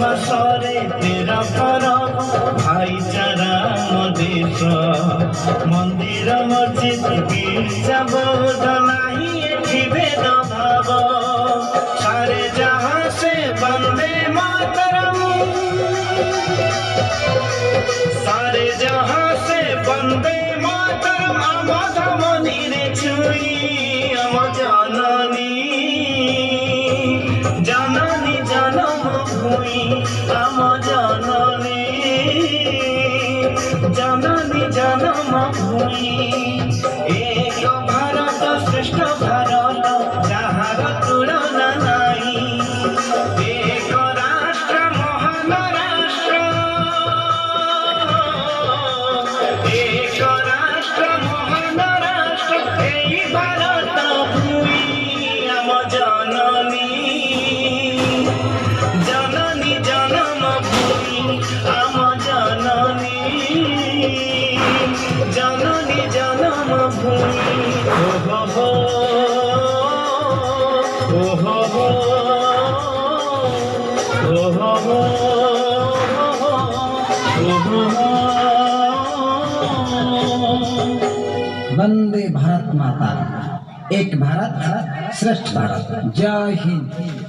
मासरे तेरा परब भाईचारा मदेश मंदिर मस्जिद गिर्जा बौद्ध नाही एठी भेदभाव सारे जहां से वंदे मातरम सारे जहां से वंदे मातरम धमनी रे छुई अम जननी जननी जनम भूमि अम जननी जननी जनम भूमि एक भारत श्रेष्ठ भारत जहार तुलना नाही एक राष्ट्र महान राष्ट्र एक राष्ट्र महान राष्ट्र एई भारत भूमि अम जननी जननी जनम भूमि अम जननी जननी जनम भूमि हो हो हो हो हो वंदे भारत माता एक भारत श्रेष्ठ भारत जय हिंद।